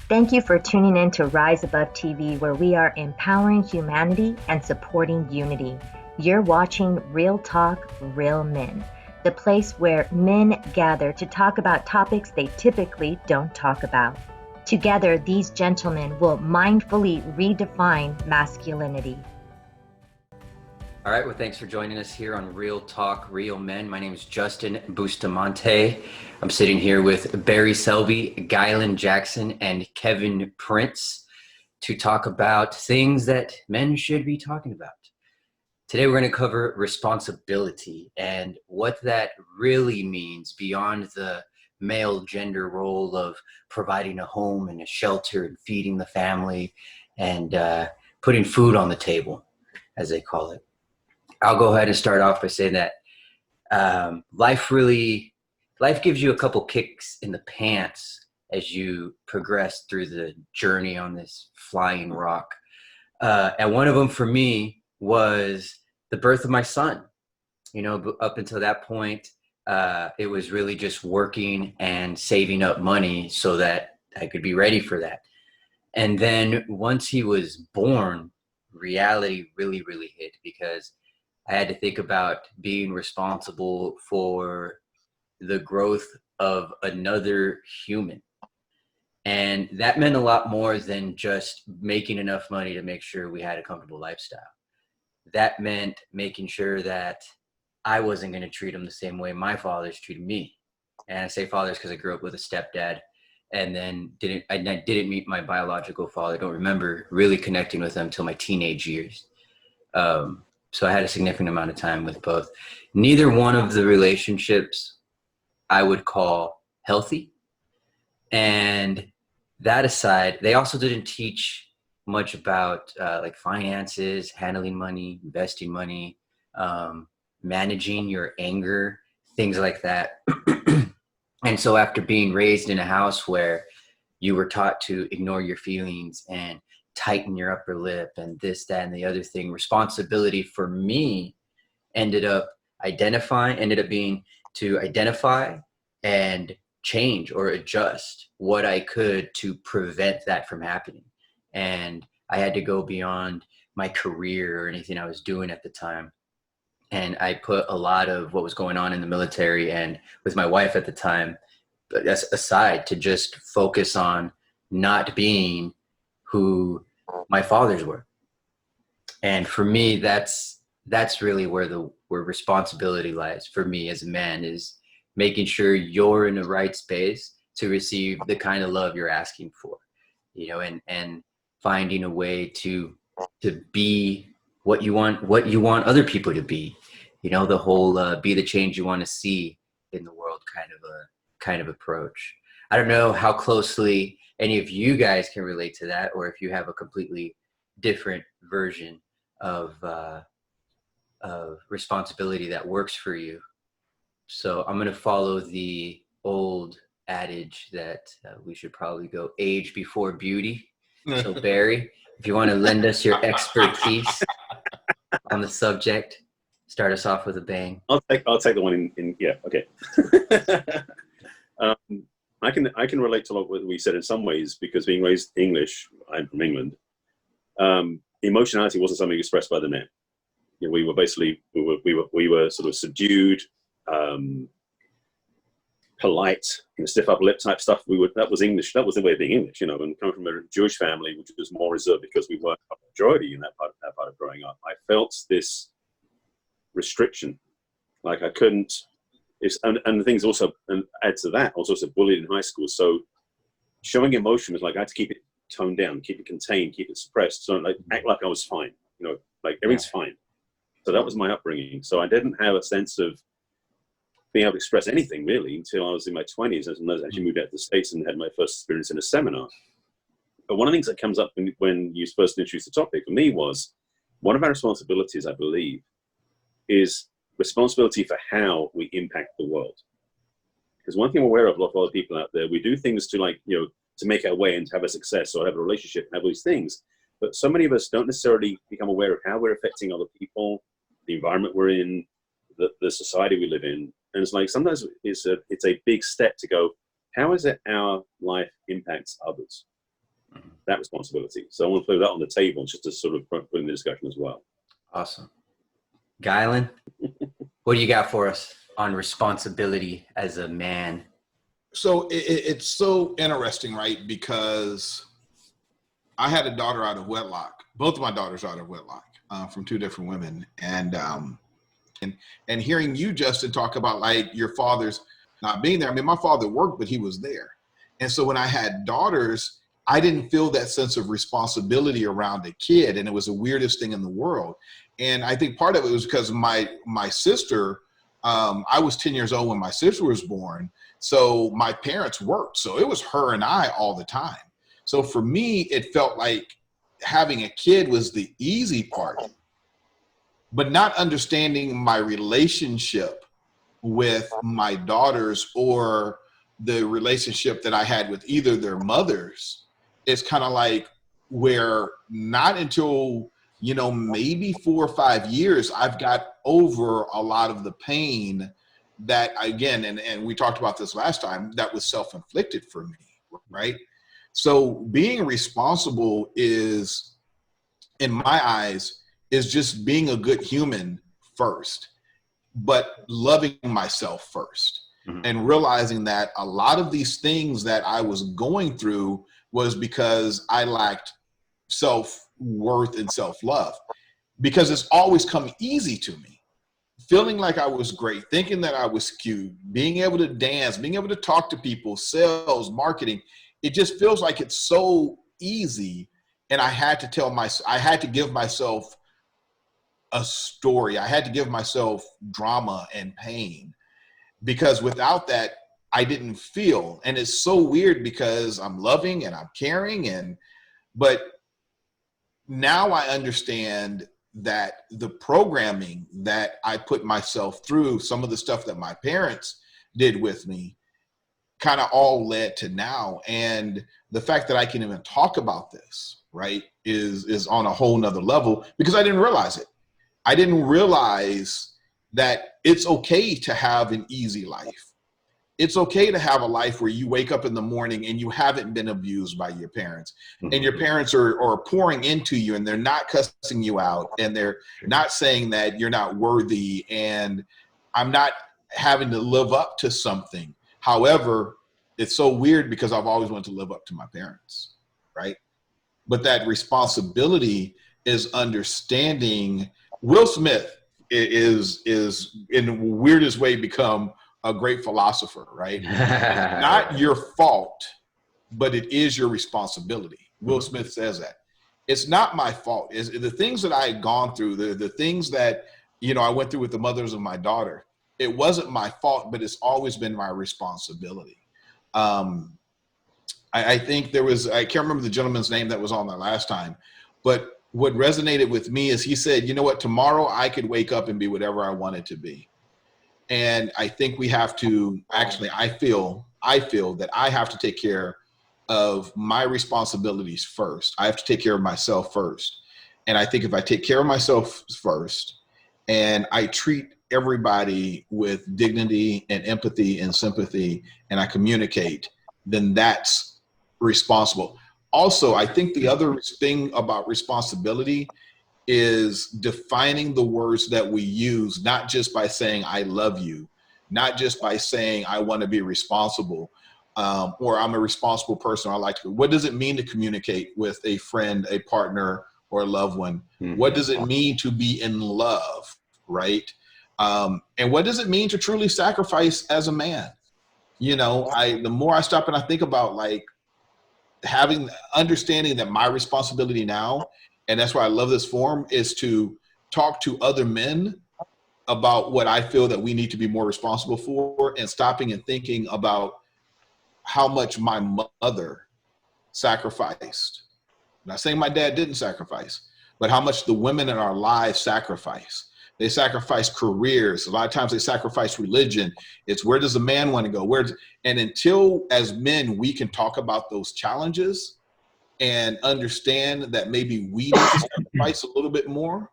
Thank you for tuning in to Rise Above TV, where we are empowering humanity and supporting unity. You're watching Real Talk, Real Men, the place where men gather to talk about topics they typically don't talk about. Together, these gentlemen will mindfully redefine masculinity. All right, well, thanks for joining us here on Real Talk, Real Men. My name is Justin Bustamante. I'm sitting here with Barry Selby, Guylan Jackson, and Kevin Prince to talk about things that men should be talking about. Today, we're going to cover responsibility and what that really means beyond the male gender role of providing a home and a shelter and feeding the family and putting food on the table, as they call it. I'll go ahead and start off by saying that life gives you a couple kicks in the pants as you progress through the journey on this flying rock. And one of them for me was the birth of my son. You know, up until that point, it was really just working and saving up money so that I could be ready for that. And then once he was born, reality really, really hit, because I had to think about being responsible for the growth of another human. And that meant a lot more than just making enough money to make sure we had a comfortable lifestyle. That meant making sure that I wasn't going to treat him the same way my fathers treated me. And I say fathers because I grew up with a stepdad, and then I didn't meet my biological father. I don't remember really connecting with him until my teenage years. So I had a significant amount of time with both. Neither one of the relationships I would call healthy. And that aside, they also didn't teach much about like finances, handling money, investing money, managing your anger, things like that. And so after being raised in a house where you were taught to ignore your feelings and tighten your upper lip and this, that, and the other thing, responsibility for me ended up being to identify and change or adjust what I could to prevent that from happening. And I had to go beyond my career or anything I was doing at the time. And I put a lot of what was going on in the military and with my wife at the time, but that's aside, to just focus on not being who my fathers were. And for me, that's really where responsibility lies for me as a man, is making sure you're in the right space to receive the kind of love you're asking for, you know, and finding a way to be what you want other people to be, you know, the whole be the change you want to see in the world kind of approach. I don't know how closely any of you guys can relate to that, or if you have a completely different version of responsibility that works for you. So I'm going to follow the old adage that we should probably go age before beauty. So Barry, if you want to lend us your expertise on the subject, start us off with a bang. I'll take the one in yeah, okay. I can relate to a lot of what we said in some ways, because being raised English, I'm from England, emotionality wasn't something expressed by the men. You know, we were sort of subdued, polite, you know, stiff upper lip type stuff. That was English. That was the way of being English, you know. And coming from a Jewish family, which was more reserved because we weren't a majority in that part of growing up, I felt this restriction, like I couldn't. And the things also, and add to that, I was also bullied in high school. So showing emotion was like I had to keep it toned down, keep it contained, keep it suppressed. So like act like I was fine, you know, like everything's fine. So that was my upbringing. So I didn't have a sense of being able to express anything really until I was in my 20s, and I actually moved out to the States and had my first experience in a seminar. But one of the things that comes up when you first introduced the topic for me was one of our responsibilities, I believe, is responsibility for how we impact the world. Because one thing I'm aware of a lot of other people out there, we do things to, like, you know, to make our way and to have a success or have a relationship and have all these things. But so many of us don't necessarily become aware of how we're affecting other people, the environment we're in, the society we live in. And it's like, sometimes it's a big step to go, how is it our life impacts others? that responsibility. So I want to put that on the table just to sort of put in the discussion as well. Awesome. Gylan, what do you got for us on responsibility as a man? So it's so interesting, right? Because I had a daughter out of wedlock. Both of my daughters out of wedlock from two different women. And hearing you, Justin, talk about like your father's not being there. I mean, my father worked, but he was there. And so when I had daughters, I didn't feel that sense of responsibility around a kid. And it was the weirdest thing in the world. And I think part of it was because my sister, I was 10 years old when my sister was born. So my parents worked. So it was her and I all the time. So for me, it felt like having a kid was the easy part, but not understanding my relationship with my daughters or the relationship that I had with either their mothers is kind of like where not until, you know, maybe 4 or 5 years, I've got over a lot of the pain that, again, and we talked about this last time, that was self-inflicted for me, right? So being responsible is, in my eyes, is just being a good human first, but loving myself first. Mm-hmm. And realizing that a lot of these things that I was going through was because I lacked self-worth and self-love, because it's always come easy to me. Feeling like I was great, thinking that I was cute, being able to dance, being able to talk to people, sales, marketing, it just feels like it's so easy. And I had to give myself a story. I had to give myself drama and pain, because without that, I didn't feel. And it's so weird because I'm loving and I'm caring, but now I understand that the programming that I put myself through, some of the stuff that my parents did with me, kind of all led to now. And the fact that I can even talk about this, right, is on a whole nother level, because I didn't realize it. I didn't realize that it's okay to have an easy life. It's okay to have a life where you wake up in the morning and you haven't been abused by your parents, mm-hmm. and your parents are pouring into you, and they're not cussing you out, and they're not saying that you're not worthy, and I'm not having to live up to something. However, it's so weird because I've always wanted to live up to my parents, right? But that responsibility is understanding. Will Smith is in the weirdest way become a great philosopher, right? It's not your fault, but it is your responsibility. Will Smith says that. It's not my fault. It's the things that I had gone through, the things that, you know, I went through with the mothers of my daughter. It wasn't my fault, but it's always been my responsibility. I think there was, I can't remember the gentleman's name that was on there last time, but what resonated with me is he said, you know what, tomorrow I could wake up and be whatever I wanted to be. And I think we have to actually, I feel that I have to take care of my responsibilities first. I have to take care of myself first. And I think if I take care of myself first and I treat everybody with dignity and empathy and sympathy, and I communicate, then that's responsible. Also, I think the other thing about responsibility is defining the words that we use, not just by saying, I love you, not just by saying, I want to be responsible, or I'm a responsible person. I like to, what does it mean to communicate with a friend, a partner, or a loved one? Mm-hmm. What does it mean to be in love, right? And what does it mean to truly sacrifice as a man? You know, the more I stop and I think about like understanding that my responsibility now, and that's why I love this forum, is to talk to other men about what I feel that we need to be more responsible for, and stopping and thinking about how much my mother sacrificed. I'm not saying my dad didn't sacrifice, but how much the women in our lives sacrifice. They sacrifice careers. A lot of times they sacrifice religion. It's where does a man want to go? And until as men, we can talk about those challenges and understand that maybe we need to sacrifice a little bit more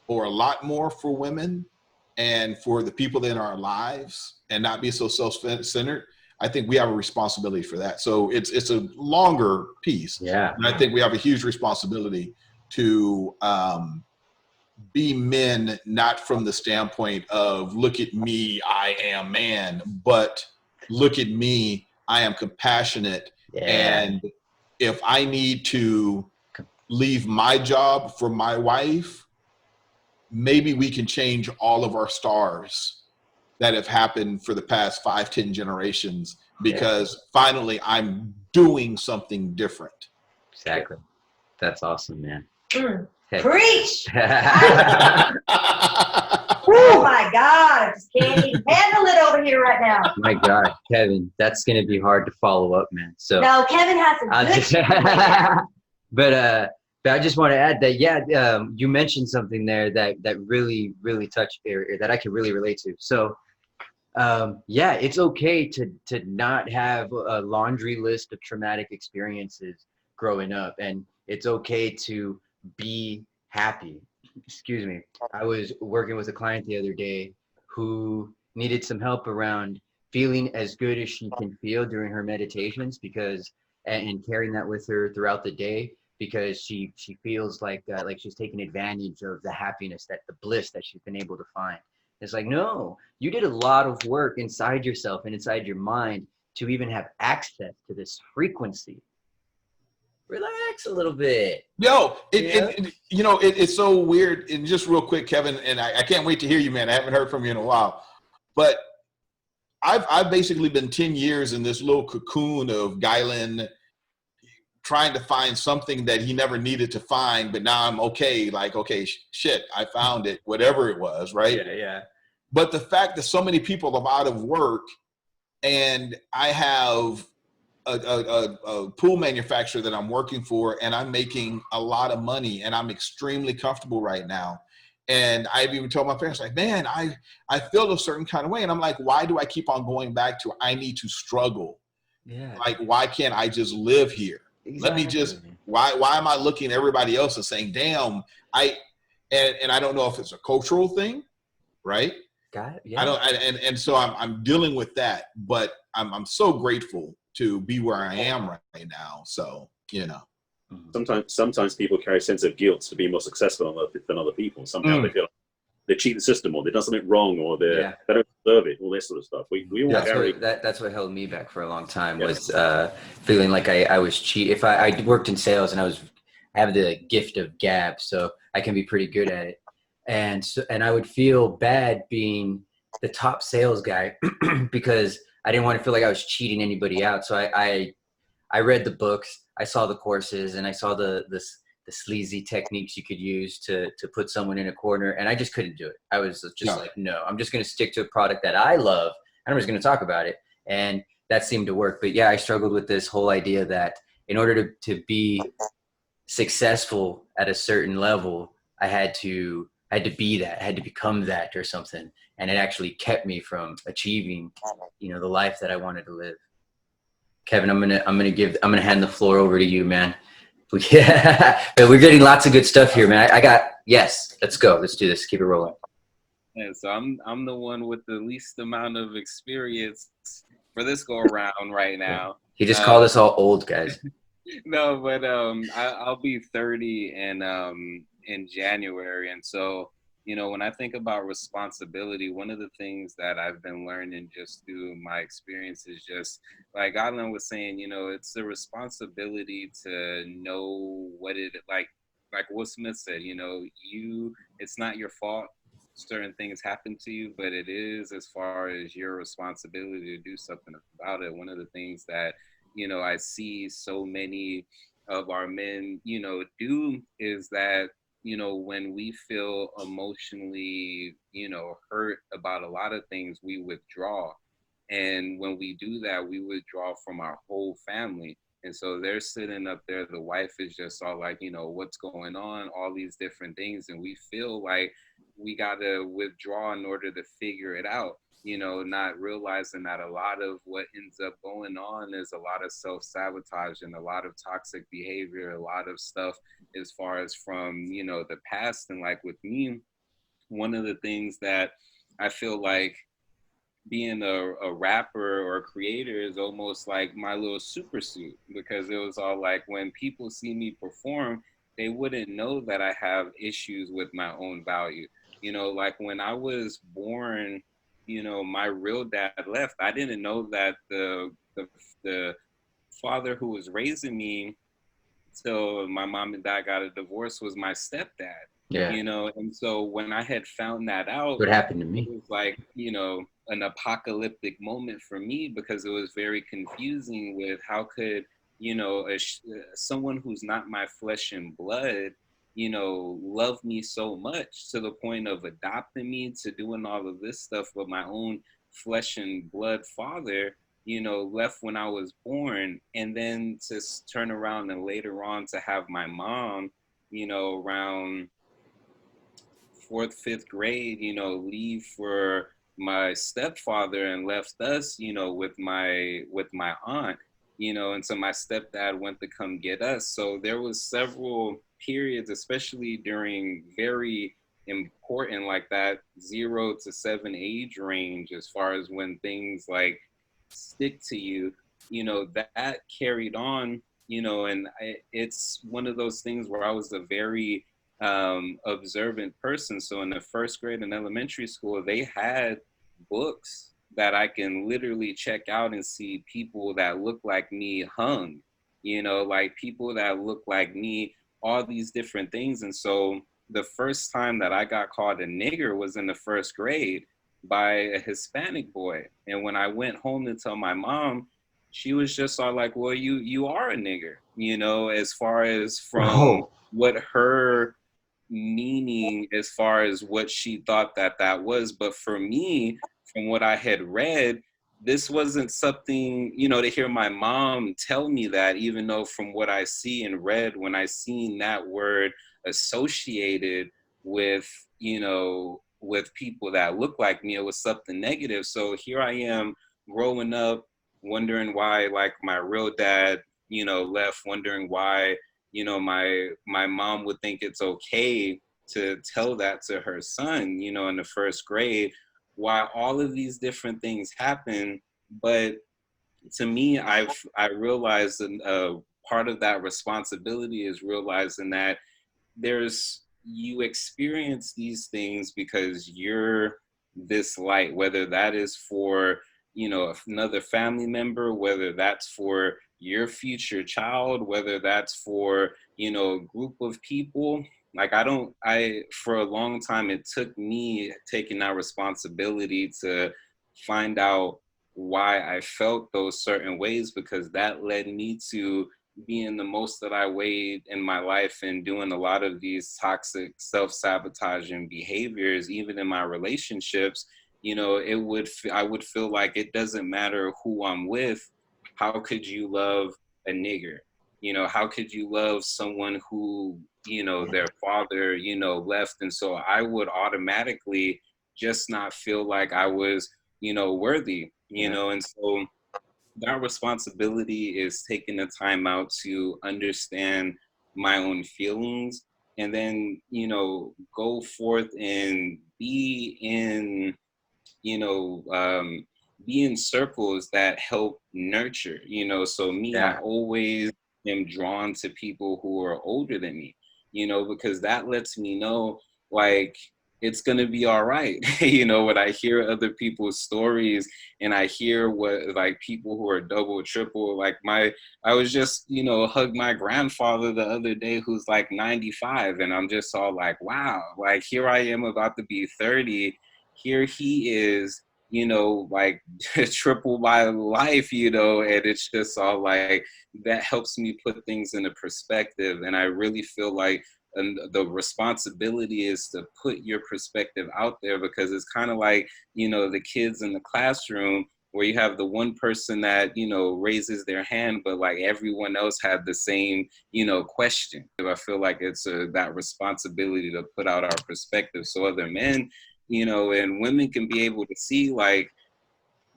or a lot more for women and for the people in our lives and not be so self-centered, I think we have a responsibility for that. So it's a longer piece. Yeah. And I think we have a huge responsibility to be men, not from the standpoint of look at me, I am man, but look at me, I am compassionate. Yeah. And if I need to leave my job for my wife, maybe we can change all of our stars that have happened for the past 5-10 generations, because finally I'm doing something different. Exactly. That's awesome, man. Hey. Preach! Oh my God, I just can't even handle it over here right now. My God, Kevin, that's gonna be hard to follow up, man. So no, Kevin has a good but I just want to add that you mentioned something there that really touched, or that I can really relate to. So it's okay to not have a laundry list of traumatic experiences growing up, and it's okay to be happy. Excuse me. I was working with a client the other day who needed some help around feeling as good as she can feel during her meditations, because and carrying that with her throughout the day, because she feels like she's taking advantage of the happiness, the bliss that she's been able to find. It's like, no, you did a lot of work inside yourself and inside your mind to even have access to this frequency. Relax a little bit. Yo, it's so weird. And just real quick, Kevin, and I can't wait to hear you, man. I haven't heard from you in a while. But I've basically been 10 years in this little cocoon of Guyland trying to find something that he never needed to find, but now I'm okay. Like, okay, shit, I found it, whatever it was, right? Yeah. But the fact that so many people are out of work, and I have a pool manufacturer that I'm working for, and I'm making a lot of money, and I'm extremely comfortable right now. And I've even told my parents, like, man, I feel a certain kind of way. And I'm like, why do I keep on going back to, I need to struggle? Yeah. Like, why can't I just live here? Exactly. Let me just, why am I looking at everybody else and saying, damn, and I don't know if it's a cultural thing, right? Got it. Yeah. And so I'm dealing with that, but I'm so grateful to be where I am right now. So, Sometimes people carry a sense of guilt to be more successful than other people. Somehow they feel like they cheat the system, or they've done something wrong, or they don't deserve it, all this sort of stuff. We all carry that's what held me back for a long time, was feeling like I was cheat. If I worked in sales, and I have the gift of gab, so I can be pretty good at it. And I would feel bad being the top sales guy because I didn't want to feel like I was cheating anybody out. So I read the books, I saw the courses, and I saw the sleazy techniques you could use to put someone in a corner, and I just couldn't do it. I was just like, no, I'm just going to stick to a product that I love, and I'm just going to talk about it. And that seemed to work. But yeah, I struggled with this whole idea that in order to be successful at a certain level, I had to be that, I had to become that or something. And it actually kept me from achieving, the life that I wanted to live. Kevin, I'm gonna hand the floor over to you, man. Yeah, we're getting lots of good stuff here, man. Let's go. Let's do this. Keep it rolling. Yeah, so I'm the one with the least amount of experience for this go around right now. He just called us all old guys. No, but I'll be 30 in January, and so when I think about responsibility, one of the things that I've been learning just through my experience is just like Alan was saying, it's a responsibility to know what it like Will Smith said, it's not your fault certain things happen to you, but it is as far as your responsibility to do something about it. One of the things that I see so many of our men do is that when we feel emotionally, hurt about a lot of things, we withdraw. And when we do that, we withdraw from our whole family. And so they're sitting up there, the wife is just all like, what's going on, all these different things. And we feel like we got to withdraw in order to figure it out, not realizing that a lot of what ends up going on is a lot of self-sabotage and a lot of toxic behavior, a lot of stuff as far as from, the past. And like with me, one of the things that I feel like being a rapper or a creator is almost like my little super suit, because it was all like when people see me perform, they wouldn't know that I have issues with my own value. You know, like when I was born, you know, my real dad left. I didn't know that the father who was raising me till my mom and dad got a divorce was my stepdad. Yeah. You know, and so when I had found that out, What happened to it me? was like, you know, an apocalyptic moment for me, because it was very confusing with how could, you know, someone who's not my flesh and blood, you know, love me so much to the point of adopting me, to doing all of this stuff with my own flesh and blood father, you know, left when I was born. And then to turn around and later on to have my mom, you know, around fourth, fifth grade, you know, leave for my stepfather and left us, you know, with my aunt, you know, and so my stepdad went to come get us. So there was several periods, especially during very important, like that 0 to 7 age range, as far as when things like stick to you, you know, that carried on, you know. And it's one of those things where I was a very observant person. So in the first grade in elementary school, they had books that I can literally check out and see people that look like me hung, you know, like people that look like me, all these different things. And so the first time that I got called a nigger was in the first grade by a Hispanic boy. And when I went home to tell my mom, she was just all like, well, you are a nigger, you know, as far as from Oh, what her meaning, as far as what she thought that that was. But for me, from what I had read, this wasn't something, you know, to hear my mom tell me that, even though from what I see and read, when I seen that word associated with, you know, with people that look like me, it was something negative. So here I am growing up, wondering why, like, my real dad, you know, left, wondering why, you know, my mom would think it's okay to tell that to her son, you know, in the first grade, why all of these different things happen. But to me, I realized part of that responsibility is realizing that there's, you experience these things because you're this light, whether that is for, you know, another family member, whether that's for your future child, whether that's for, you know, a group of people. Like I for a long time, it took me taking that responsibility to find out why I felt those certain ways, because that led me to being the most that I weighed in my life and doing a lot of these toxic self-sabotaging behaviors, even in my relationships. You know, I would feel like it doesn't matter who I'm with. How could you love a nigger? You know, how could you love someone who, you know, their father, you know, left? And so I would automatically just not feel like I was, you know, worthy, you know. And so that responsibility is taking the time out to understand my own feelings, and then, you know, go forth and be in, you know, be in circles that help nurture, you know. So me, I yeah. always am drawn to people who are older than me, you know, because that lets me know, like, it's going to be all right. You know, when I hear other people's stories and I hear what, like, people who are double, triple, like I was just, you know, hug my grandfather the other day who's like 95. And I'm just all like, wow, like here I am about to be 30. Here he is, you know, like triple my life, you know, and it's just all like, that helps me put things into perspective. And I really feel like, and the responsibility is to put your perspective out there, because it's kind of like, you know, the kids in the classroom where you have the one person that, you know, raises their hand, but like everyone else had the same, you know, question. I feel like it's that responsibility to put out our perspective so other men, you know, and women can be able to see, like,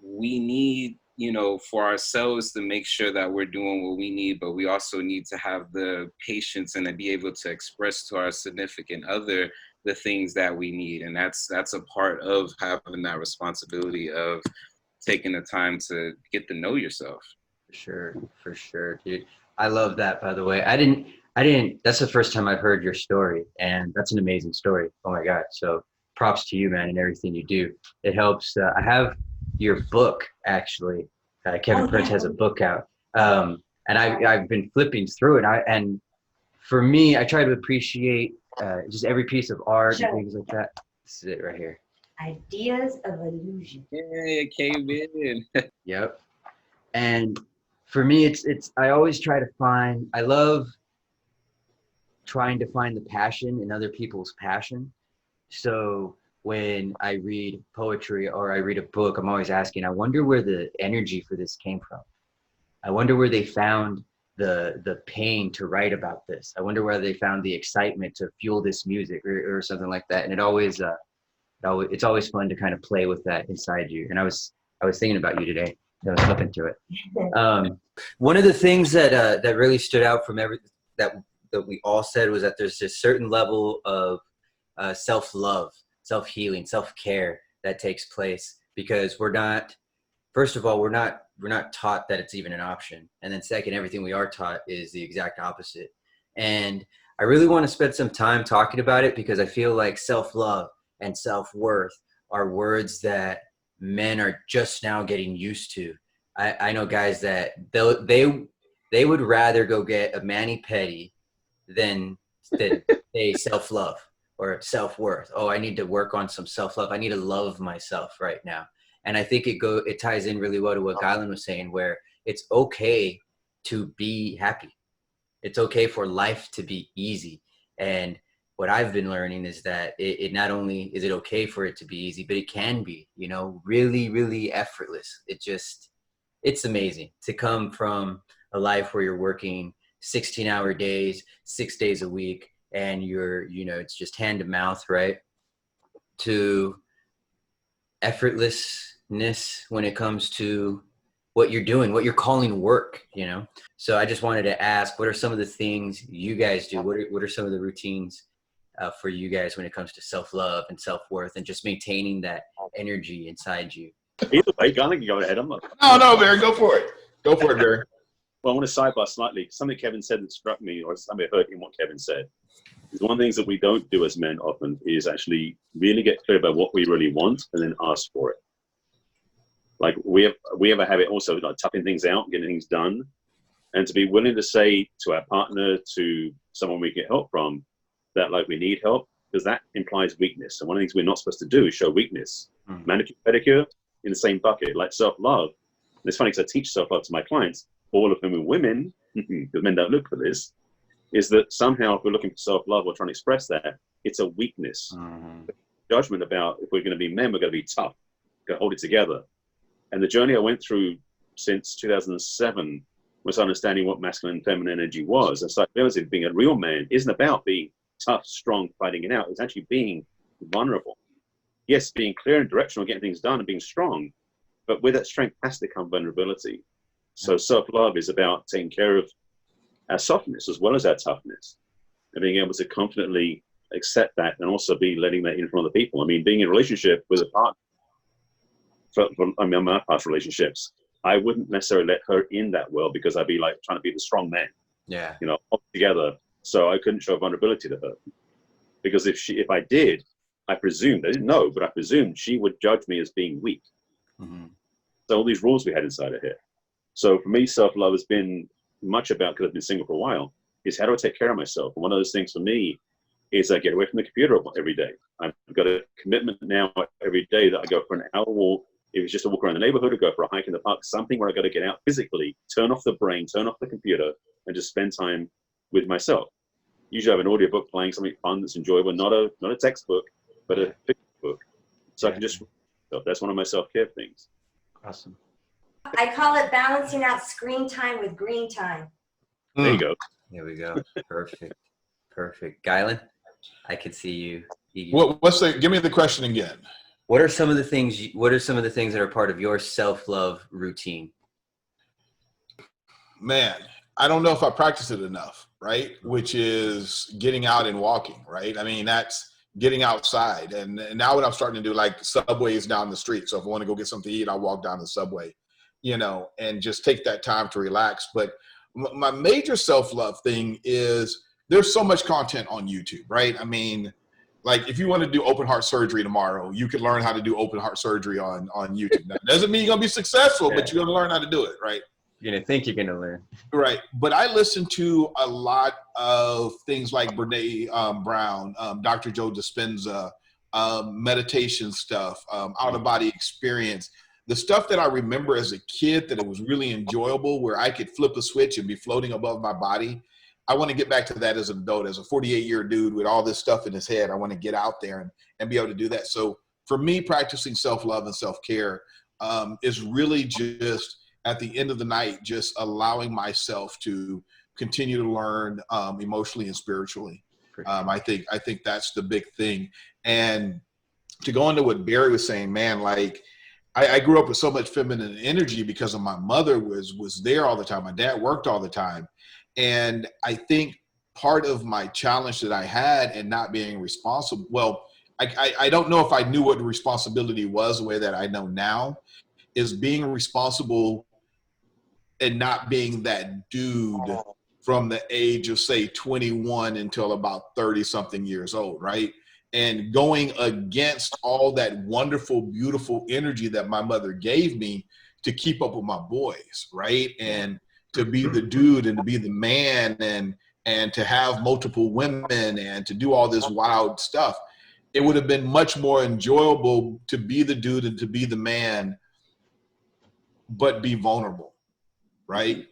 we need, you know, for ourselves to make sure that we're doing what we need, but we also need to have the patience and to be able to express to our significant other the things that we need. And that's a part of having that responsibility of taking the time to get to know yourself. For sure, dude. I love that, by the way. I didn't, that's the first time I've heard your story, and that's an amazing story. Oh my God. So props to you, man, and everything you do. It helps. I have your book, actually. Kevin Prince has a book out. And I've been flipping through it. And for me, I try to appreciate just every piece of art and things like that. This is it right here. Ideas of Illusion. Yeah, it came in. Yep. And for me, it's I always try to find, I love trying to find the passion in other people's passion. So when I read poetry or I read a book, I'm always asking, I wonder where the energy for this came from. I wonder where they found the pain to write about this. I wonder where they found the excitement to fuel this music or something like that. And it's always fun to kind of play with that inside you. And I was thinking about you today. I was flipping through it. One of the things that really stood out from that we all said was that there's this certain level of self-love, self-healing, self-care that takes place because first of all, we're not taught that it's even an option. And then second, everything we are taught is the exact opposite. And I really want to spend some time talking about it because I feel like self-love and self-worth are words that men are just now getting used to. I know guys that they would rather go get a mani-pedi than say self-love or self-worth. Oh, I need to work on some self-love. I need to love myself right now. And I think it ties in really well to what Guylan was saying, where it's okay to be happy. It's okay for life to be easy. And what I've been learning is that it not only is it okay for it to be easy, but it can be, really, really effortless. It's amazing to come from a life where you're working 16-hour days, 6 days a week, and it's just hand to mouth, right? To effortlessness when it comes to what you're doing, what you're calling work, So I just wanted to ask, what are some of the things you guys do? What are some of the routines for you guys when it comes to self-love and self-worth and just maintaining that energy inside you? Either way, I think you go ahead. I'm not. No, Barry, go for it. Go for it, Barry. Well, I want to sidebar slightly. Something Kevin said that struck me, or something I heard in what Kevin said. Is one of the things that we don't do as men often is actually really get clear about what we really want and then ask for it. Like we have a habit also of like toughing things out, getting things done, and to be willing to say to our partner, to someone we get help from, that like we need help, because that implies weakness. And one of the things we're not supposed to do is show weakness. Manicure, pedicure in the same bucket, like self-love. And it's funny because I teach self-love to my clients, all of whom are women, because men don't look for this, is that somehow if we're looking for self-love or trying to express that, it's a weakness. Judgment about if we're going to be men, we're going to be tough, going to hold it together. And the journey I went through since 2007 was understanding what masculine and feminine energy was. And so realizing being a real man isn't about being tough, strong, fighting it out. It's actually being vulnerable. Yes, being clear and directional, getting things done and being strong, but with that strength has to come vulnerability. So self-love is about taking care of our softness as well as our toughness and being able to confidently accept that and also be letting that in from other people. I mean, being in a relationship with a partner, my past relationships, I wouldn't necessarily let her in that well because I'd be like trying to be the strong man, all together. So I couldn't show vulnerability to her because if I did, I presumed, I didn't know, but I presumed she would judge me as being weak. So all these rules we had inside of here. So for me, self-love has been much about, because I've been single for a while, is how do I take care of myself? And one of those things for me is I get away from the computer every day. I've got a commitment now every day that I go for an hour walk. If it's just a walk around the neighborhood or go for a hike in the park, something where I got to get out physically, turn off the brain, turn off the computer, and just spend time with myself. Usually I have an audiobook playing, something fun that's enjoyable, not a textbook, but a fiction book. So I can just, that's one of my self-care things. Awesome. I call it balancing out screen time with green time. There you go. There we go. Perfect. Guylan, I could see you. Give me the question again. What are some of the things that are part of your self-love routine? Man, I don't know if I practice it enough, right? Which is getting out and walking, right? I mean, getting outside. And now what I'm starting to do, like Subway's down the street. So if I want to go get something to eat, I'll walk down the Subway, you know, and just take that time to relax. But my major self-love thing is there's so much content on YouTube, right? I mean, like if you want to do open heart surgery tomorrow, you can learn how to do open heart surgery on YouTube. Now, doesn't mean you're going to be successful, but you're going to learn how to do it, right? You're going to think you're going to learn. Right. But I listen to a lot of things like Brene Brown, Dr. Joe Dispenza, meditation stuff, out-of-body experience. The stuff that I remember as a kid that it was really enjoyable, where I could flip a switch and be floating above my body. I want to get back to that as an adult, as a 48-year dude with all this stuff in his head. I want to get out there and be able to do that. So for me, practicing self-love and self-care is really just, at the end of the night, just allowing myself to continue to learn emotionally and spiritually. I think that's the big thing. And to go into what Barry was saying, man, like I grew up with so much feminine energy because of my mother was there all the time. My dad worked all the time. And I think part of my challenge that I had in not being responsible, well, I don't know if I knew what responsibility was the way that I know now, is being responsible and not being that dude from the age of, say, 21 until about 30 something years old, right? And going against all that wonderful, beautiful energy that my mother gave me to keep up with my boys, right? And to be the dude and to be the man and to have multiple women and to do all this wild stuff. It would have been much more enjoyable to be the dude and to be the man, but be vulnerable, right?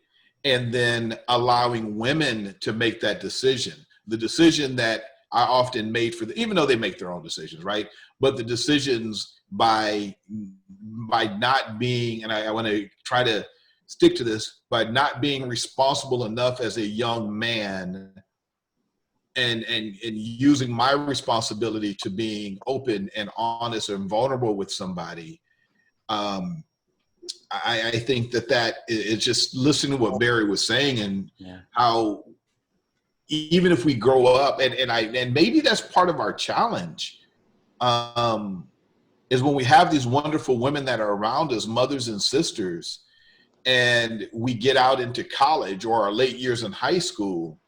And then allowing women to make that decision, the decision that I often made for them, even though they make their own decisions, right? But the decisions by not being, and I want to try to stick to this, by not being responsible enough as a young man and using my responsibility to being open and honest and vulnerable with somebody. I think that is just listening to what Barry was saying and how even if we grow up and maybe that's part of our challenge, is when we have these wonderful women that are around us, mothers and sisters, and we get out into college or our late years in high school,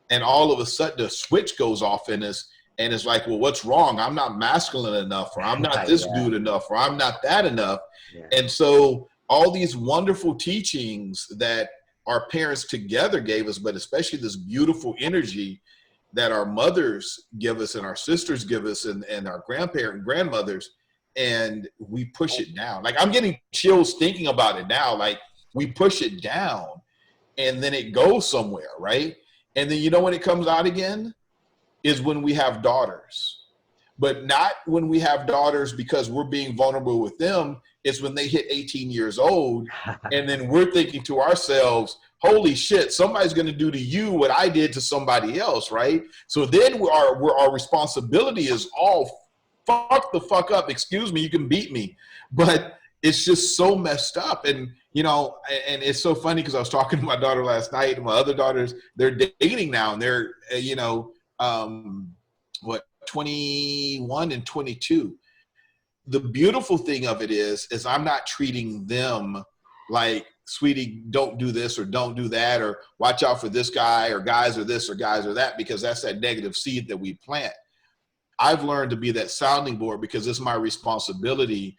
and all of a sudden the switch goes off in us, and it's like, well, what's wrong? I'm not masculine enough, or I'm not this dude enough, or I'm not that enough. And so all these wonderful teachings that our parents together gave us, but especially this beautiful energy that our mothers give us and our sisters give us and our grandmothers, and we push it down. Like I'm getting chills thinking about it now. Like we push it down and then it goes somewhere, right? And then you know when it comes out again is when we have daughters. But not when we have daughters because we're being vulnerable with them. It's when they hit 18 years old and then we're thinking to ourselves, holy shit, somebody's going to do to you what I did to somebody else, right? So then our responsibility is all fuck the fuck up. Excuse me, you can beat me. But it's just so messed up. And, you know, and it's so funny because I was talking to my daughter last night and my other daughters, they're dating now and they're, 21 and 22. The beautiful thing of it is I'm not treating them like, sweetie, don't do this or don't do that, or watch out for this guy, or guys are this or guys are that, because that's that negative seed that we plant. I've learned to be that sounding board because it's my responsibility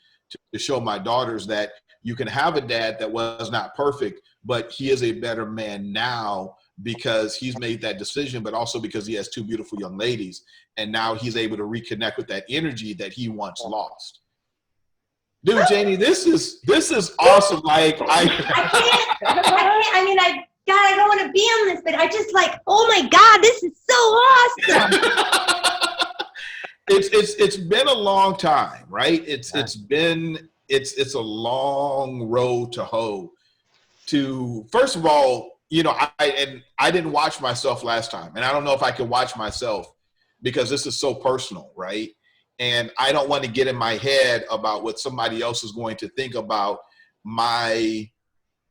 to show my daughters that you can have a dad that was not perfect, but he is a better man now because he's made that decision, but also because he has two beautiful young ladies. And now he's able to reconnect with that energy that he once lost. Dude, Janie, this is awesome. Like I don't want to be on this, but I just like, oh my God, this is so awesome. It's been a long time, right? It's a long road to hoe. To first of all, you know, I didn't watch myself last time, and I don't know if I can watch myself because this is so personal, right? And I don't want to get in my head about what somebody else is going to think about my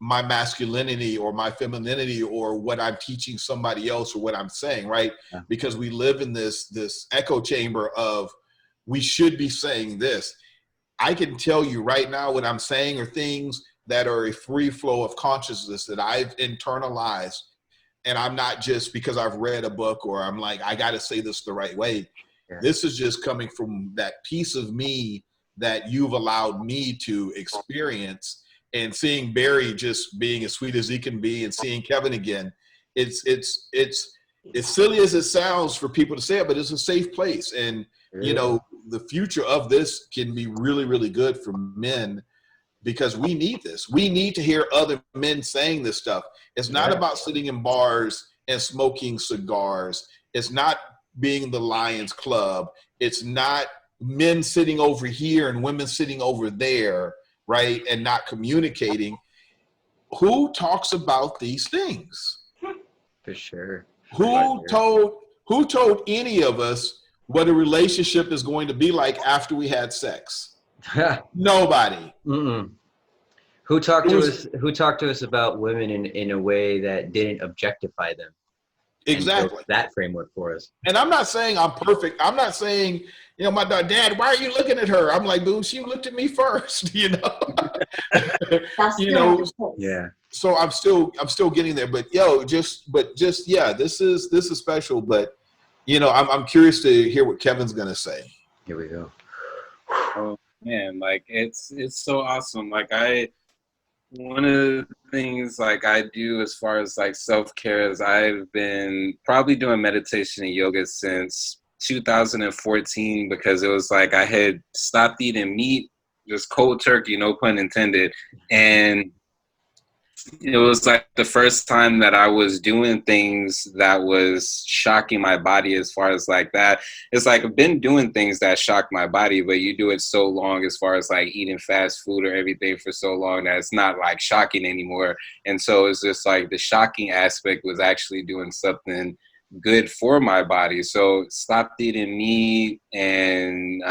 my masculinity or my femininity or what I'm teaching somebody else or what I'm saying, right? Yeah. Because we live in this echo chamber of we should be saying this. I can tell you right now what I'm saying are things that are a free flow of consciousness that I've internalized. And I'm not just because I've read a book or I'm like, I got to say this the right way. Yeah. This is just coming from that piece of me that you've allowed me to experience. And seeing Barry just being as sweet as he can be and seeing Kevin again, it's as silly as it sounds for people to say it, but it's a safe place. And, you know, the future of this can be really, really good for men because we need this. We need to hear other men saying this stuff. It's not about sitting in bars and smoking cigars. It's not being the Lions Club. It's not men sitting over here and women sitting over there, right? And not communicating. Who talks about these things? For sure. Who told any of us what a relationship is going to be like after we had sex? Nobody. Mm-mm. Who talked to us about women in a way that didn't objectify them? Exactly. That framework for us. And I'm not saying I'm perfect. I'm not saying, you know, my dad, why are you looking at her? I'm like, boo, she looked at me first, you know. You know, yeah. So I'm still getting there. But yeah, this is special. But you know, I'm curious to hear what Kevin's gonna say. Here we go. Oh man, like it's so awesome. Like one of the things like I do as far as like self-care is I've been probably doing meditation and yoga since 2014 because it was like I had stopped eating meat, just cold turkey, no pun intended. And it was like the first time that I was doing things that was shocking my body as far as like that. It's like I've been doing things that shock my body, but you do it so long as far as like eating fast food or everything for so long that it's not like shocking anymore. And so it's just like the shocking aspect was actually doing something good for my body. So stopped eating meat and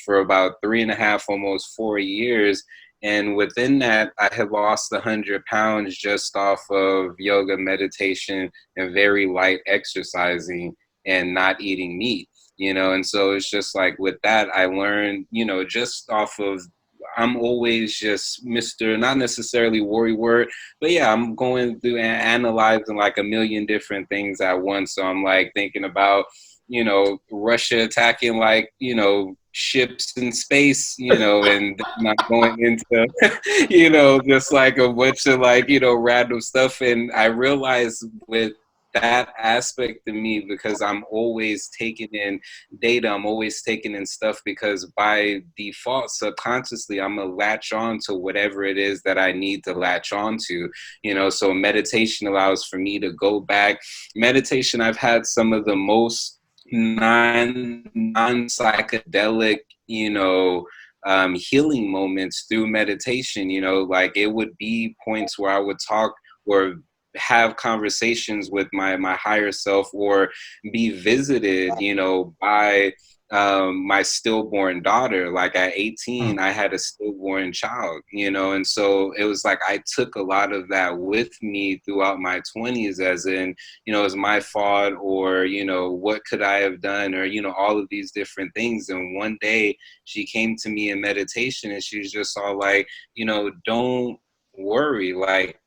for about 3.5, almost 4 years. And within that, I have lost 100 pounds just off of yoga, meditation, and very light exercising and not eating meat, you know? And so it's just like with that, I learned, you know, just off of, I'm always just Mr. not necessarily worry word, but yeah, I'm going through and analyzing like a million different things at once. So I'm like thinking about, you know, Russia attacking like, you know, ships in space, you know, and not going into, you know, just like a bunch of like, you know, random stuff. And I realized with that aspect of me, because I'm always taking in data, I'm always taking in stuff because by default, subconsciously, I'm gonna latch on to whatever it is that I need to latch on to, you know, so meditation allows for me to go back. Meditation, I've had some of the most non-psychedelic, you know, healing moments through meditation, you know, like it would be points where I would talk or have conversations with my higher self or be visited, you know, by my stillborn daughter. Like at 18, I had a stillborn child, you know, and so it was like I took a lot of that with me throughout my 20s, as in, you know, it's my fault, or, you know, what could I have done, or, you know, all of these different things. And one day she came to me in meditation and she was just all like, you know, don't worry, like,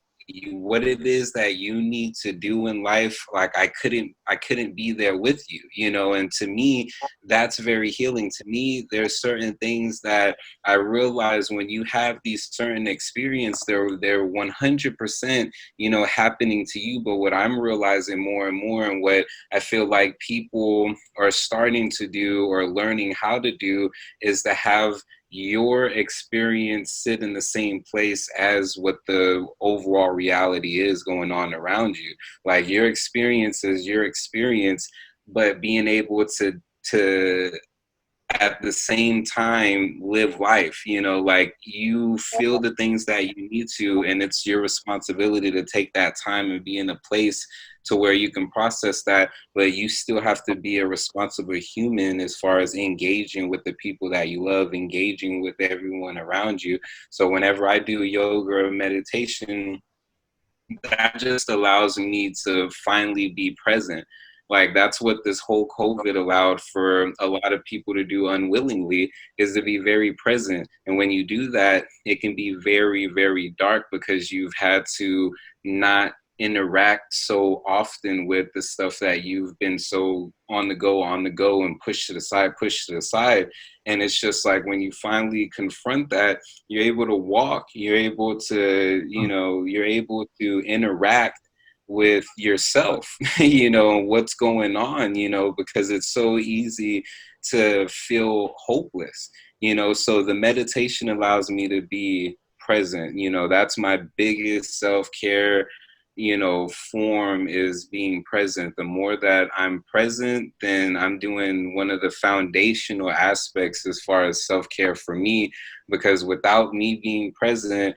what it is that you need to do in life, like I couldn't be there with you, you know. And to me, that's very healing. To me, there's certain things that I realize when you have these certain experiences, they're 100%, you know, happening to you. But what I'm realizing more and more, and what I feel like people are starting to do or learning how to do, is to have your experience sit in the same place as what the overall reality is going on around you. Like your experience is your experience, but being able to at the same time live life, you know, like you feel the things that you need to, and it's your responsibility to take that time and be in a place to where you can process that, but you still have to be a responsible human as far as engaging with the people that you love, engaging with everyone around you. So whenever I do yoga or meditation, that just allows me to finally be present. Like that's what this whole COVID allowed for a lot of people to do unwillingly, is to be very present. And when you do that, it can be very, very dark because you've had to not interact so often with the stuff that you've been so on the go, and push to the side. And it's just like when you finally confront that, you're able to walk, you're able to, you're able to interact with yourself, what's going on, because it's so easy to feel hopeless, so the meditation allows me to be present. That's my biggest self-care, form, is being present. The more that I'm present, then I'm doing one of the foundational aspects as far as self-care for me, because without me being present,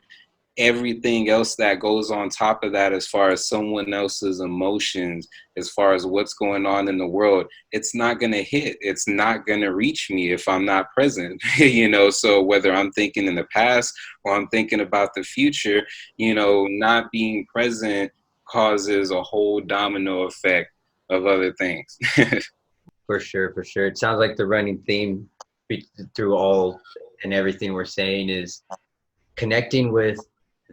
everything else that goes on top of that, as far as someone else's emotions, as far as what's going on in the world, it's not going to hit. It's not going to reach me if I'm not present, so whether I'm thinking in the past or I'm thinking about the future, not being present causes a whole domino effect of other things. For sure, for sure. It sounds like the running theme through all and everything we're saying is connecting with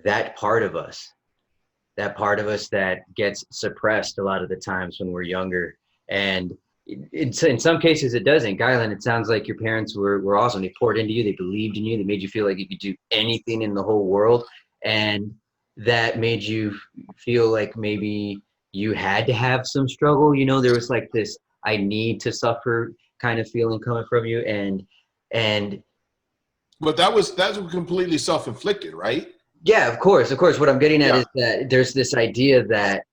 that part of us that gets suppressed a lot of the times when we're younger. And in some cases it doesn't. Gylan, it sounds like your parents were awesome. They poured into you, they believed in you, they made you feel like you could do anything in the whole world. And that made you feel like maybe you had to have some struggle. There was like this I need to suffer kind of feeling coming from you. And But that's completely self-inflicted, right? yeah, of course. What I'm getting at is that there's this idea that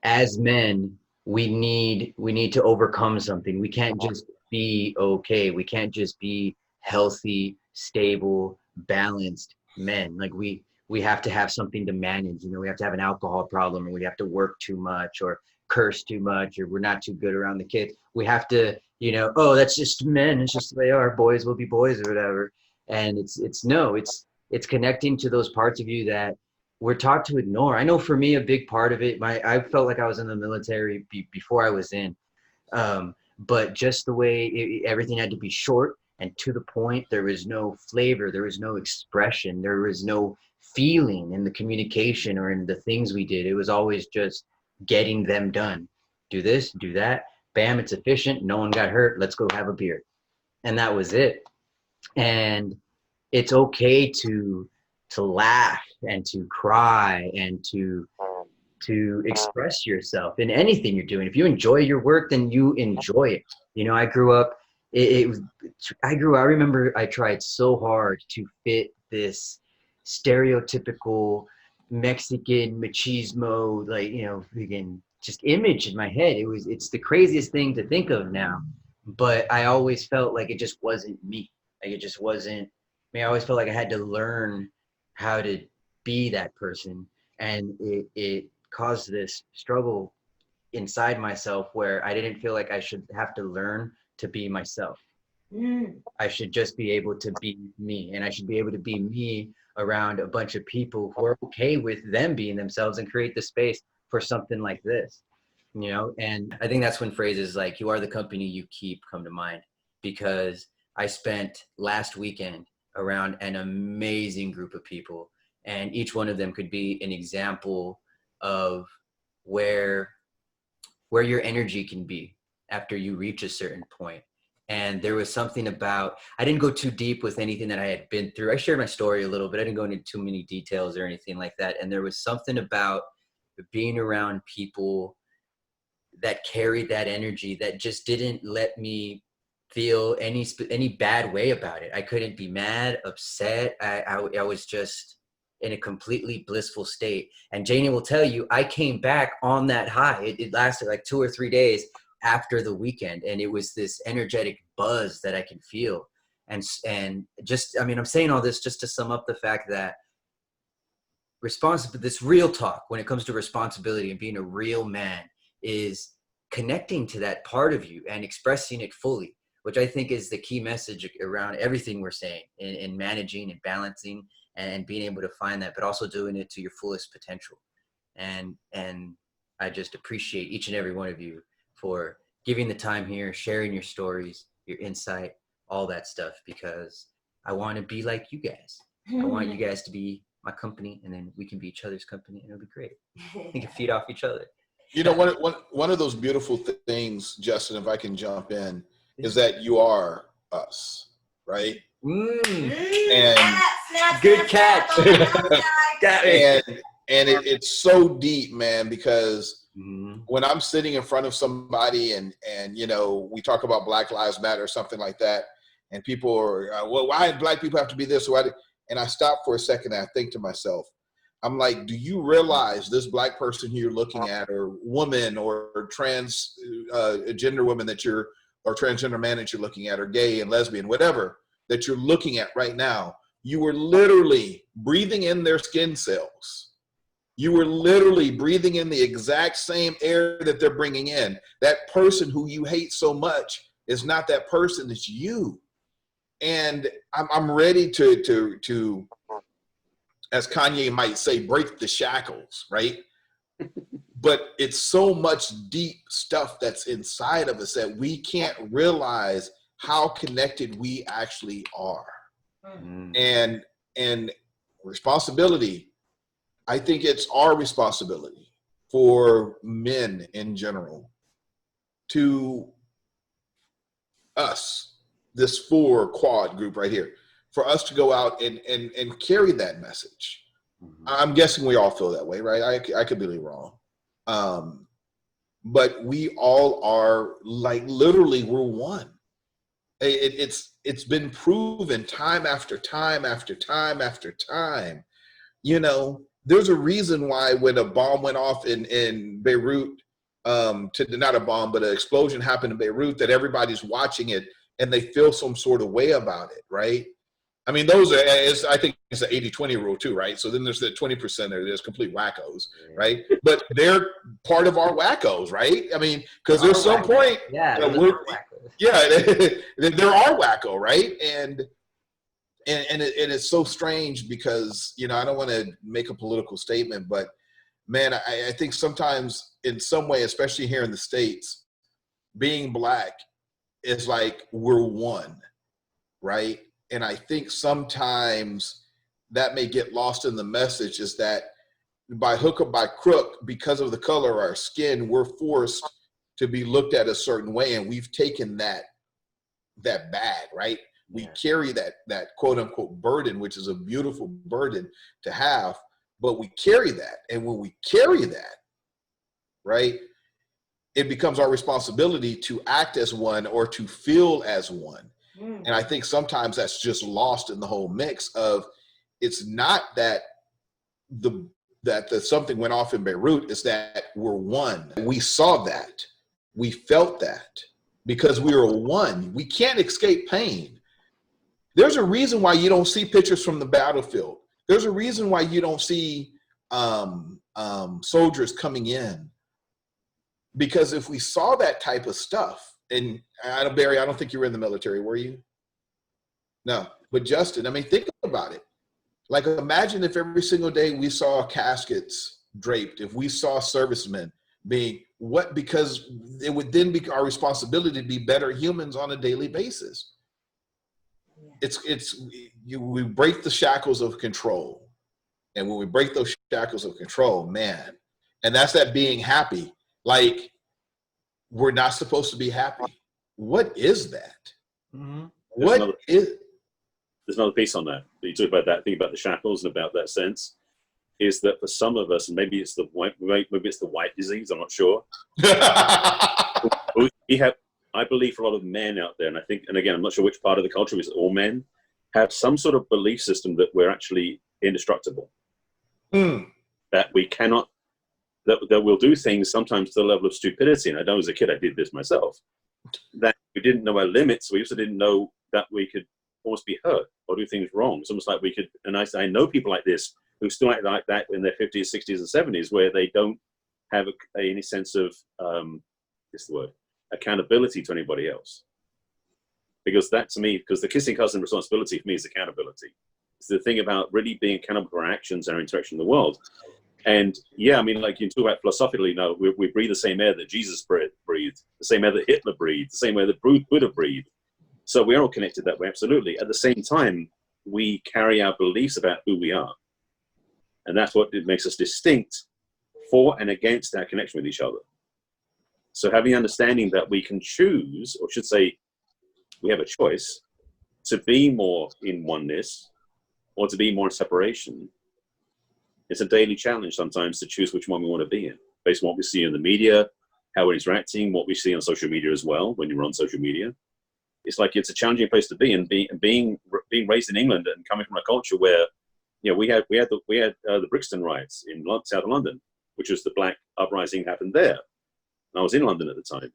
as men, we need to overcome something. We can't just be okay. We can't just be healthy, stable, balanced men. Like we have to have something to manage. We have to have an alcohol problem, or we have to work too much, or curse too much, or we're not too good around the kids. We have to, oh, that's just men. It's just the way our boys will be boys or whatever. And it's connecting to those parts of you that we're taught to ignore. I know for me, a big part of it, I felt like I was in the military before I was in, but just the way everything had to be short and to the point. There was no flavor, there was no expression, there was no feeling in the communication or in the things we did. It was always just getting them done. Do this, do that, bam, it's efficient, no one got hurt, let's go have a beer. And that was it. And it's okay to laugh and to cry and to express yourself in anything you're doing. If you enjoy your work, then you enjoy it. I grew up, I remember I tried so hard to fit this stereotypical Mexican machismo, freaking just image in my head. It's the craziest thing to think of now, but I always felt like it just wasn't me. Like it just wasn't me. I always felt like I had to learn how to be that person. And it caused this struggle inside myself where I didn't feel like I should have to learn to be myself. I should just be able to be me, and I should be able to be me around a bunch of people who are okay with them being themselves and create the space for something like this, and I think that's when phrases like "you are the company you keep" come to mind, because I spent last weekend around an amazing group of people, and each one of them could be an example of where your energy can be after you reach a certain point. And there was something about, I didn't go too deep with anything that I had been through. I shared my story a little bit. I didn't go into too many details or anything like that. And there was something about being around people that carried that energy that just didn't let me feel any bad way about it. I couldn't be mad, upset. I was just in a completely blissful state. And Janie will tell you, I came back on that high. It lasted like 2 or 3 days after the weekend. And it was this energetic buzz that I can feel. And just, I'm saying all this just to sum up the fact that this real talk when it comes to responsibility and being a real man is connecting to that part of you and expressing it fully, which I think is the key message around everything we're saying in managing and balancing and being able to find that, but also doing it to your fullest potential. And I just appreciate each and every one of you for giving the time here, sharing your stories, your insight, all that stuff, because I want to be like you guys. I want you guys to be my company, and then we can be each other's company, and it'll be great. We can feed off each other. You know, one of those beautiful things, Justin, if I can jump in, is that you are us, right? And good catch. And it's so deep, man, because when I'm sitting in front of somebody and you know, we talk about Black Lives Matter or something like that, and people are, well, why do Black people have to be this? And I stop for a second and I think to myself, I'm like, do you realize this Black person who you're looking at, or woman, or trans gender woman or transgender man that you're looking at, or gay and lesbian, whatever that you're looking at right now, you were literally breathing in their skin cells. You were literally breathing in the exact same air that they're bringing in. That person who you hate so much is not that person, it's you. And I'm ready to, as Kanye might say, break the shackles, right? But it's so much deep stuff that's inside of us that we can't realize how connected we actually are. And responsibility, I think it's our responsibility for men in general, to us, this 4 quad group right here, for us to go out and carry that message. I'm guessing we all feel that way, right? I could be wrong. But we all are, like, literally, we're one. It's been proven time after time after time after time. You know, there's a reason why when a bomb went off in Beirut, not a bomb, but an explosion happened in Beirut, that everybody's watching it and they feel some sort of way about it, right? I mean, I think it's the 80-20 rule too, right? So then there's the 20% there's complete wackos, right? But they're part of our wackos, right? I mean, because there's some point, there are wacko, right? And it's so strange because, you know, I don't want to make a political statement, but man, I think sometimes in some way, especially here in the States, being Black is like we're one, right? And I think sometimes that may get lost in the message, is that by hook or by crook, because of the color of our skin, we're forced to be looked at a certain way. And we've taken that bag, right? We carry that quote unquote burden, which is a beautiful burden to have, but we carry that. And when we carry that, right, it becomes our responsibility to act as one or to feel as one. And I think sometimes that's just lost in the whole mix of, it's not that something went off in Beirut, it's that we're one. We saw that. We felt that because we were one. We can't escape pain. There's a reason why you don't see pictures from the battlefield. There's a reason why you don't see soldiers coming in. Because if we saw that type of stuff, and Barry, I don't think you were in the military, were you? No, but Justin, I mean, think about it. Like, imagine if every single day we saw caskets draped, if we saw servicemen being because it would then be our responsibility to be better humans on a daily basis. We break the shackles of control. And when we break those shackles of control, man, and that's that being happy. Like, we're not supposed to be happy. What is that? There's another piece on that. You talk about that thing about the shackles and about that sense. Is that for some of us, and maybe it's the white disease. I'm not sure. We have, I believe, for a lot of men out there, and I think, and again, I'm not sure which part of the culture is all men have some sort of belief system that we're actually indestructible. That we cannot. That we'll do things sometimes to the level of stupidity. And I know as a kid I did this myself. That we didn't know our limits. We also didn't know that we could almost be hurt or do things wrong. It's almost like we could. And I know people like this who still act like that in their 50s, 60s, and 70s, where they don't have any sense of, what's the word, accountability to anybody else. Because that, to me, because the kissing cousin responsibility for me is accountability. It's the thing about really being accountable for our actions and our interaction in the world. And yeah, I mean, like you talk about philosophically, no, we breathe the same air that Jesus breathed, the same air that Hitler breathed, the same air that Buddha breathed. So we're all connected that way, absolutely. At the same time, we carry our beliefs about who we are. And that's what makes us distinct for and against our connection with each other. So having understanding that we can choose, or should say, we have a choice to be more in oneness or to be more in separation. It's a daily challenge sometimes to choose which one we want to be in, based on what we see in the media, how we're interacting, what we see on social media as well, when you're on social media. It's like, it's a challenging place to be, and being raised in England and coming from a culture where, you know, we had the Brixton riots in south of London, which was the black uprising happened there. And I was in London at the time.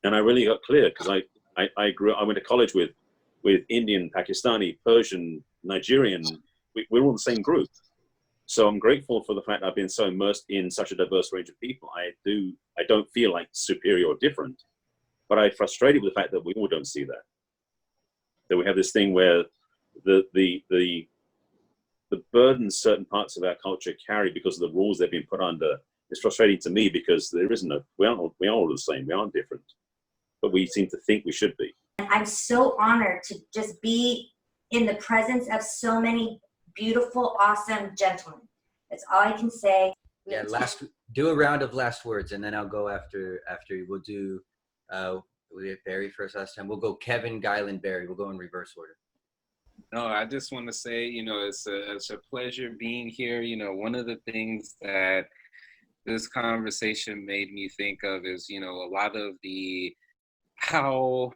And I really got clear, because I went to college with Indian, Pakistani, Persian, Nigerian. We're all the same group. So I'm grateful for the fact that I've been so immersed in such a diverse range of people. I don't feel like superior or different, but I'm frustrated with the fact that we all don't see that. That we have this thing where the burden certain parts of our culture carry because of the rules they've been put under is frustrating to me, because there isn't we are all the same. We aren't different, but we seem to think we should be. I'm so honored to just be in the presence of so many beautiful, awesome gentlemen. That's all I can say. Yeah, do a round of last words, and then I'll go after. We'll do we have Barry first last time. We'll go Kevin, Gylan, Barry. We'll go in reverse order. No, I just want to say, you know, it's a pleasure being here. You know, one of the things that this conversation made me think of is, you know, a lot of how,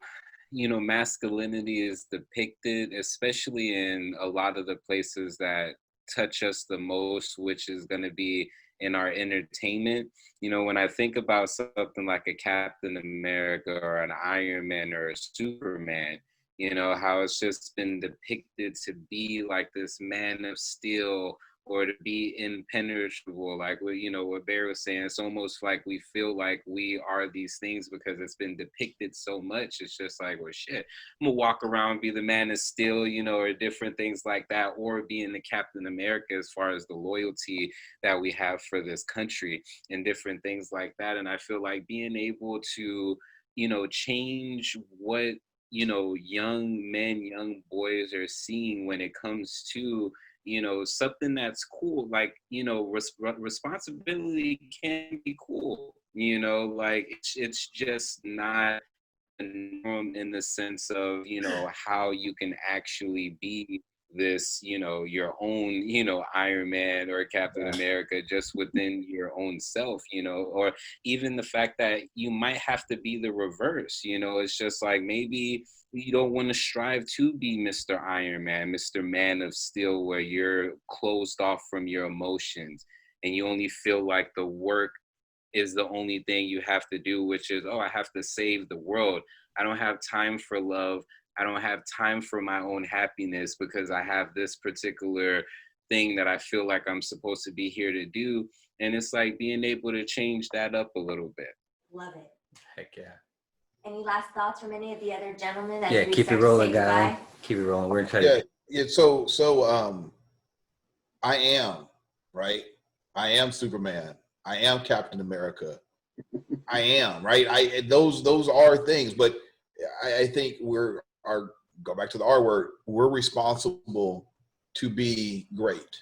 you know, masculinity is depicted, especially in a lot of the places that touch us the most, which is going to be in our entertainment. You know, when I think about something like a Captain America or an Iron Man or a Superman, you know, how it's just been depicted to be like this man of steel, or to be impenetrable, like what, you know, what Barry was saying. It's almost like we feel like we are these things because it's been depicted so much. It's just like, well, shit, I'm gonna walk around, be the man of steel, you know, or different things like that, or being the Captain America as far as the loyalty that we have for this country and different things like that. And I feel like being able to, you know, change what, you know, young men, young boys are seeing when it comes to, you know, something that's cool, like, you know, responsibility can be cool, you know, like it's just not a norm in the sense of, you know, how you can actually be this, you know, your own, you know, Iron Man or Captain America just within your own self, you know, or even the fact that you might have to be the reverse, you know, it's just like maybe you don't want to strive to be Mr. Iron Man, Mr. Man of Steel, where you're closed off from your emotions and you only feel like the work is the only thing you have to do, which is, oh, I have to save the world. I don't have time for love. I don't have time for my own happiness because I have this particular thing that I feel like I'm supposed to be here to do. And it's like being able to change that up a little bit. Love it. Heck yeah. Any last thoughts from any of the other gentlemen? Yeah, keep it rolling, guy. Keep it rolling. We're gonna try to. Yeah. So I am, right? I am Superman. I am Captain America. I am, right? Those are things, but I think go back to the R word. We're responsible to be great.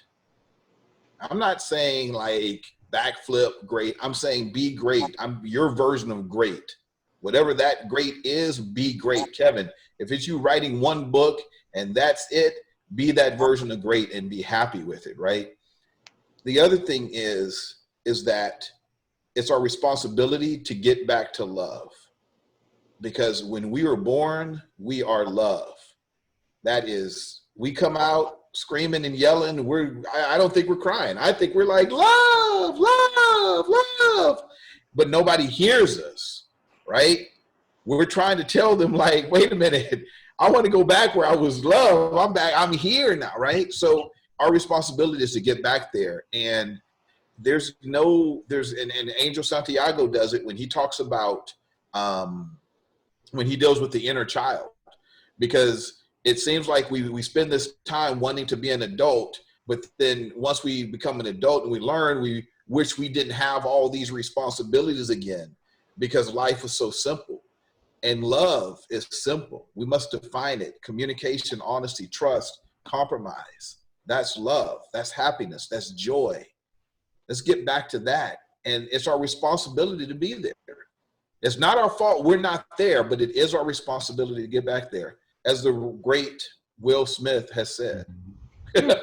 I'm not saying like backflip great. I'm saying be great. I'm your version of great. Whatever that great is, be great. Kevin, if it's you writing one book and that's it, be that version of great and be happy with it, right? The other thing is that it's our responsibility to get back to love. Because when we were born, we are love. That is, we come out screaming and yelling. I don't think we're crying. I think we're like, love, love, love. But nobody hears us. Right? We're trying to tell them like, wait a minute, I want to go back where I was loved. I'm back. I'm here now. Right? So our responsibility is to get back there. And and Angel Santiago does it when he talks about when he deals with the inner child, because it seems like we spend this time wanting to be an adult, but then once we become an adult and we learn, we wish we didn't have all these responsibilities again, because life was so simple. And love is simple. We must define it. Communication, honesty, trust, compromise. That's love. That's happiness. That's joy. Let's get back to that. And it's our responsibility to be there. It's not our fault we're not there, but it is our responsibility to get back there, as the great Will Smith has said. Love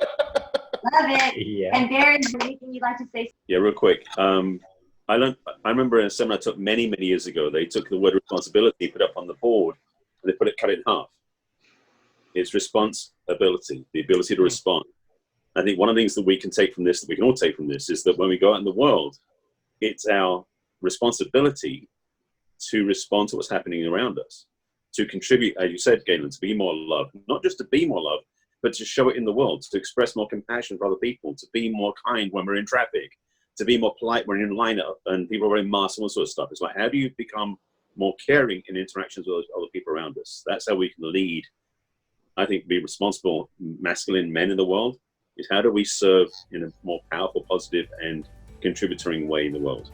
it. Yeah. And Barry, is there anything you'd like to say? Yeah, real quick. I remember in a seminar I took many years ago, they took the word responsibility, put it up on the board, and they cut it in half. It's responsibility, the ability to respond. I think one of the things that we can take from this, that we can all take from this, is that when we go out in the world, it's our responsibility to respond to what's happening around us, to contribute, as you said, Galen, to be more loved, not just to be more loved, but to show it in the world, to express more compassion for other people, to be more kind when we're in traffic, to be more polite when you're in line and people are wearing masks and all sorts of stuff. It's like, how do you become more caring in interactions with other people around us? That's how we can lead, I think, be responsible masculine men in the world, is how do we serve in a more powerful, positive, and contributory way in the world?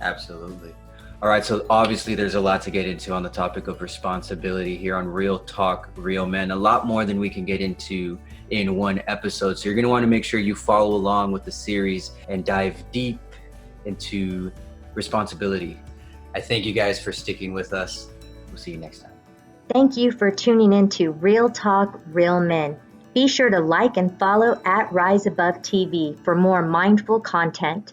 Absolutely. All right, so obviously there's a lot to get into on the topic of responsibility here on Real Talk, Real Men, a lot more than we can get into in one episode. So you're gonna wanna make sure you follow along with the series and dive deep into responsibility. I thank you guys for sticking with us. We'll see you next time. Thank you for tuning in to Real Talk, Real Men. Be sure to like and follow at Rise Above TV for more mindful content.